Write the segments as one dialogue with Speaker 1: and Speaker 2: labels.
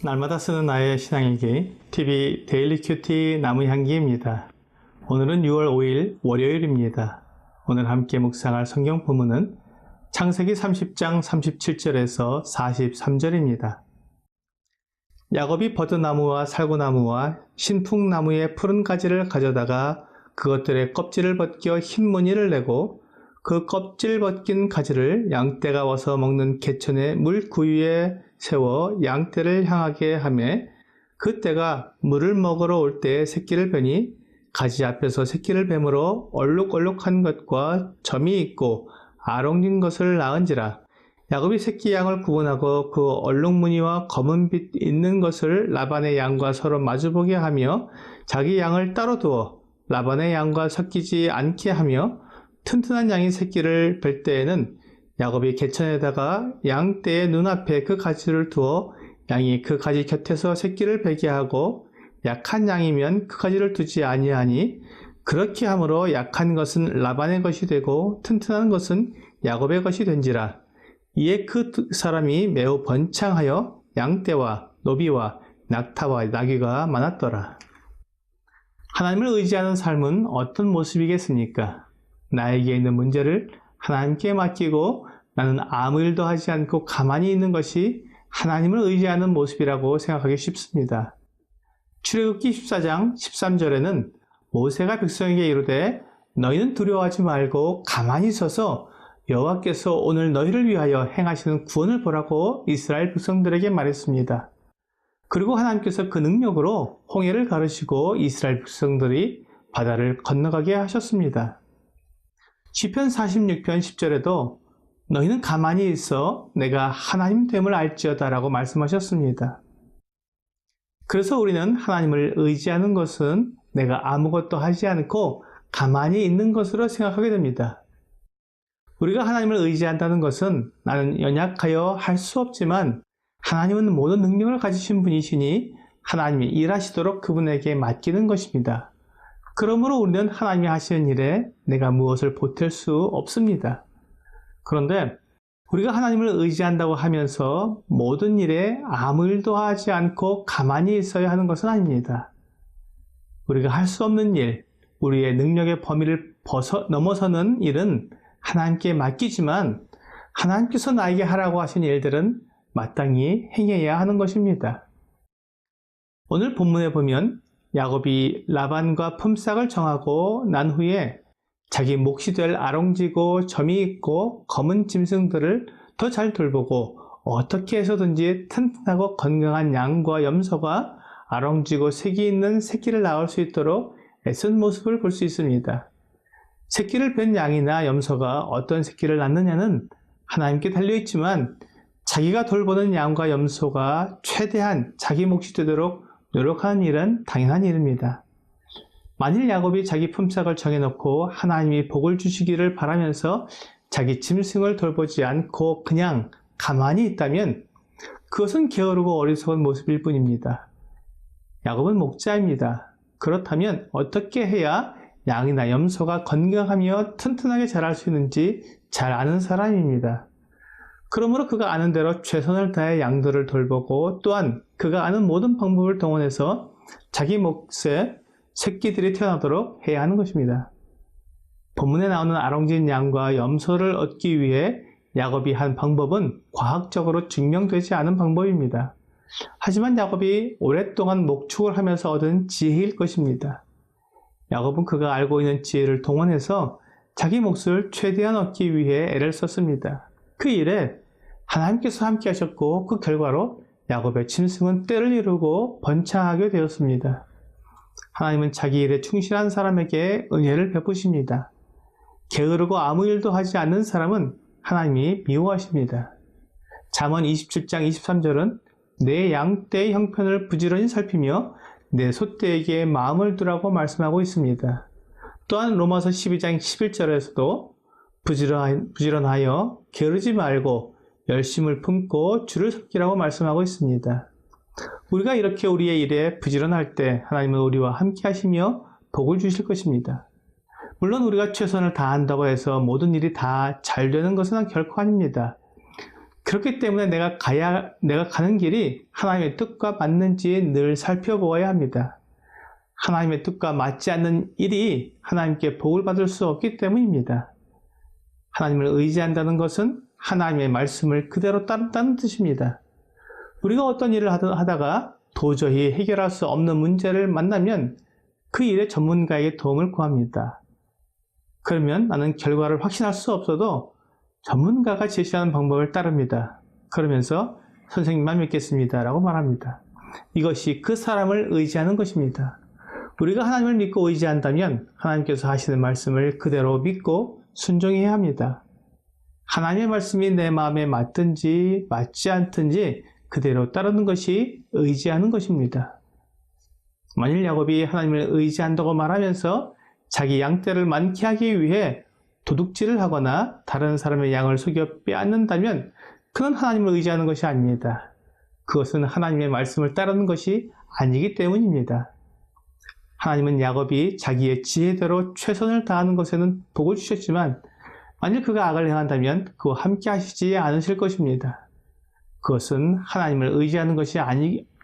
Speaker 1: 날마다 쓰는 나의 신앙일기 TV 데일리 큐티 나무향기입니다. 오늘은 6월 5일 월요일입니다. 오늘 함께 묵상할 성경 본문은 창세기 30장 37절에서 43절입니다. 야곱이 버드나무와 살구나무와 신풍나무의 푸른 가지를 가져다가 그것들의 껍질을 벗겨 흰 무늬를 내고 그 껍질 벗긴 가지를 양떼가 와서 먹는 개천의 물 구유에 세워 양떼를 향하게 하매 그 떼가 물을 먹으러 올 때에 새끼를 베니 가지 앞에서 새끼를 뱀으로 얼룩얼룩한 것과 점이 있고 아롱진 것을 낳은지라. 야곱이 새끼 양을 구분하고 그 얼룩무늬와 검은 빛 있는 것을 라반의 양과 서로 마주보게 하며 자기 양을 따로 두어 라반의 양과 섞이지 않게 하며 튼튼한 양이 새끼를 뵐 때에는 야곱이 개천에다가 양떼의 눈앞에 그 가지를 두어 양이 그 가지 곁에서 새끼를 베게 하고 약한 양이면 그 가지를 두지 아니하니 그렇게 함으로 약한 것은 라반의 것이 되고 튼튼한 것은 야곱의 것이 된지라. 이에 그 사람이 매우 번창하여 양떼와 노비와 낙타와 나귀가 많았더라. 하나님을 의지하는 삶은 어떤 모습이겠습니까? 나에게 있는 문제를 하나님께 맡기고 나는 아무 일도 하지 않고 가만히 있는 것이 하나님을 의지하는 모습이라고 생각하기 쉽습니다. 출애굽기 14장 13절에는 모세가 백성에게 이르되 너희는 두려워하지 말고 가만히 있어서 여호와께서 오늘 너희를 위하여 행하시는 구원을 보라고 이스라엘 백성들에게 말했습니다. 그리고 하나님께서 그 능력으로 홍해를 가르시고 이스라엘 백성들이 바다를 건너가게 하셨습니다. 시편 46편 10절에도 너희는 가만히 있어 내가 하나님 됨을 알지어다 라고 말씀하셨습니다. 그래서 우리는 하나님을 의지하는 것은 내가 아무것도 하지 않고 가만히 있는 것으로 생각하게 됩니다. 우리가 하나님을 의지한다는 것은 나는 연약하여 할 수 없지만 하나님은 모든 능력을 가지신 분이시니 하나님이 일하시도록 그분에게 맡기는 것입니다. 그러므로 우리는 하나님이 하시는 일에 내가 무엇을 보탤 수 없습니다. 그런데 우리가 하나님을 의지한다고 하면서 모든 일에 아무 일도 하지 않고 가만히 있어야 하는 것은 아닙니다. 우리가 할 수 없는 일, 우리의 능력의 범위를 넘어서는 일은 하나님께 맡기지만 하나님께서 나에게 하라고 하신 일들은 마땅히 행해야 하는 것입니다. 오늘 본문에 보면 야곱이 라반과 품삯을 정하고 난 후에 자기 몫이 될 아롱지고 점이 있고 검은 짐승들을 더 잘 돌보고 어떻게 해서든지 튼튼하고 건강한 양과 염소가 아롱지고 색이 있는 새끼를 낳을 수 있도록 애쓴 모습을 볼 수 있습니다. 새끼를 뺀 양이나 염소가 어떤 새끼를 낳느냐는 하나님께 달려있지만 자기가 돌보는 양과 염소가 최대한 자기 몫이 되도록 노력하는 일은 당연한 일입니다. 만일 야곱이 자기 품삯을 정해놓고 하나님이 복을 주시기를 바라면서 자기 짐승을 돌보지 않고 그냥 가만히 있다면 그것은 게으르고 어리석은 모습일 뿐입니다. 야곱은 목자입니다. 그렇다면 어떻게 해야 양이나 염소가 건강하며 튼튼하게 자랄 수 있는지 잘 아는 사람입니다. 그러므로 그가 아는 대로 최선을 다해 양들을 돌보고 또한 그가 아는 모든 방법을 동원해서 자기 몫에 새끼들이 태어나도록 해야 하는 것입니다. 본문에 나오는 아롱진 양과 염소를 얻기 위해 야곱이 한 방법은 과학적으로 증명되지 않은 방법입니다. 하지만 야곱이 오랫동안 목축을 하면서 얻은 지혜일 것입니다. 야곱은 그가 알고 있는 지혜를 동원해서 자기 몫을 최대한 얻기 위해 애를 썼습니다. 그 일에 하나님께서 함께 하셨고 그 결과로 야곱의 짐승은 때를 이루고 번창하게 되었습니다. 하나님은 자기 일에 충실한 사람에게 은혜를 베푸십니다. 게으르고 아무 일도 하지 않는 사람은 하나님이 미워하십니다. 잠언 27장 23절은 내 양떼의 형편을 부지런히 살피며 내 소떼에게 마음을 두라고 말씀하고 있습니다. 또한 로마서 12장 11절에서도 부지런하여 게으르지 말고 열심을 품고 주를 섬기라고 말씀하고 있습니다. 우리가 이렇게 우리의 일에 부지런할 때 하나님은 우리와 함께 하시며 복을 주실 것입니다. 물론 우리가 최선을 다한다고 해서 모든 일이 다 잘 되는 것은 결코 아닙니다. 그렇기 때문에 내가 가는 길이 하나님의 뜻과 맞는지 늘 살펴보아야 합니다. 하나님의 뜻과 맞지 않는 일이 하나님께 복을 받을 수 없기 때문입니다. 하나님을 의지한다는 것은 하나님의 말씀을 그대로 따른다는 뜻입니다. 우리가 어떤 일을 하다가 도저히 해결할 수 없는 문제를 만나면 그 일의 전문가에게 도움을 구합니다. 그러면 나는 결과를 확신할 수 없어도 전문가가 제시하는 방법을 따릅니다. 그러면서 선생님만 믿겠습니다 라고 말합니다. 이것이 그 사람을 의지하는 것입니다. 우리가 하나님을 믿고 의지한다면 하나님께서 하시는 말씀을 그대로 믿고 순종해야 합니다. 하나님의 말씀이 내 마음에 맞든지 맞지 않든지 그대로 따르는 것이 의지하는 것입니다. 만일 야곱이 하나님을 의지한다고 말하면서 자기 양떼를 많게 하기 위해 도둑질을 하거나 다른 사람의 양을 속여 빼앗는다면 그는 하나님을 의지하는 것이 아닙니다. 그것은 하나님의 말씀을 따르는 것이 아니기 때문입니다. 하나님은 야곱이 자기의 지혜대로 최선을 다하는 것에는 복을 주셨지만 만일 그가 악을 행한다면 그와 함께 하시지 않으실 것입니다. 그것은 하나님을 의지하는 것이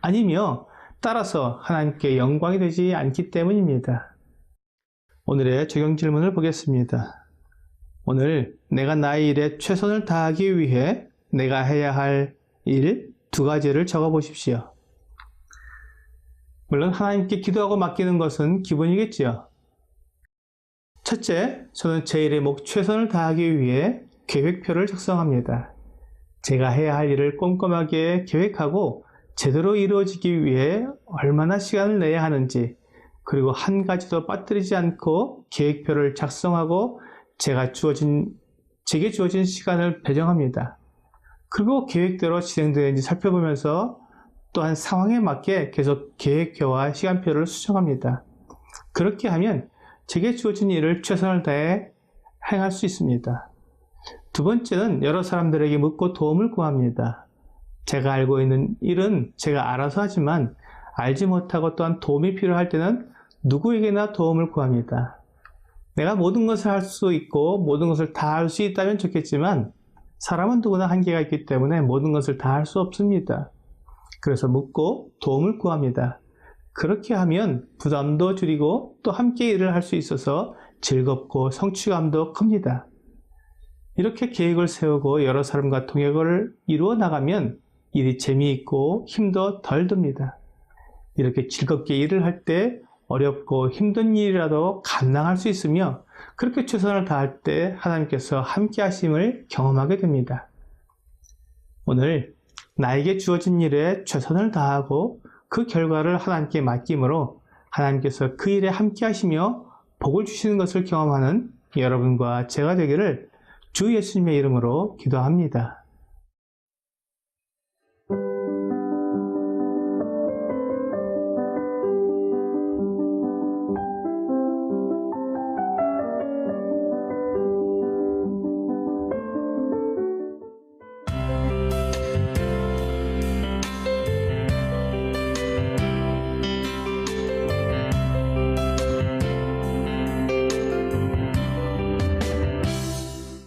Speaker 1: 아니며 따라서 하나님께 영광이 되지 않기 때문입니다. 오늘의 적용 질문을 보겠습니다. 오늘 내가 나의 일에 최선을 다하기 위해 내가 해야 할 일 2가지를 적어 보십시오. 물론 하나님께 기도하고 맡기는 것은 기본이겠지요. 첫째, 저는 제 일에 최선을 다하기 위해 계획표를 작성합니다. 제가 해야 할 일을 꼼꼼하게 계획하고 제대로 이루어지기 위해 얼마나 시간을 내야 하는지, 그리고 한 가지도 빠뜨리지 않고 계획표를 작성하고 제게 주어진 시간을 배정합니다. 그리고 계획대로 진행되는지 살펴보면서 또한 상황에 맞게 계속 계획표와 시간표를 수정합니다. 그렇게 하면 제게 주어진 일을 최선을 다해 행할 수 있습니다. 2번째는 여러 사람들에게 묻고 도움을 구합니다. 제가 알고 있는 일은 제가 알아서 하지만 알지 못하고 또한 도움이 필요할 때는 누구에게나 도움을 구합니다. 내가 모든 것을 할 수 있고 모든 것을 다 할 수 있다면 좋겠지만 사람은 누구나 한계가 있기 때문에 모든 것을 다 할 수 없습니다. 그래서 묻고 도움을 구합니다. 그렇게 하면 부담도 줄이고 또 함께 일을 할 수 있어서 즐겁고 성취감도 큽니다. 이렇게 계획을 세우고 여러 사람과 동역을 이루어 나가면 일이 재미있고 힘도 덜 듭니다. 이렇게 즐겁게 일을 할 때 어렵고 힘든 일이라도 감당할 수 있으며 그렇게 최선을 다할 때 하나님께서 함께 하심을 경험하게 됩니다. 오늘 나에게 주어진 일에 최선을 다하고 그 결과를 하나님께 맡김으로 하나님께서 그 일에 함께 하시며 복을 주시는 것을 경험하는 여러분과 제가 되기를 주 예수님의 이름으로 기도합니다.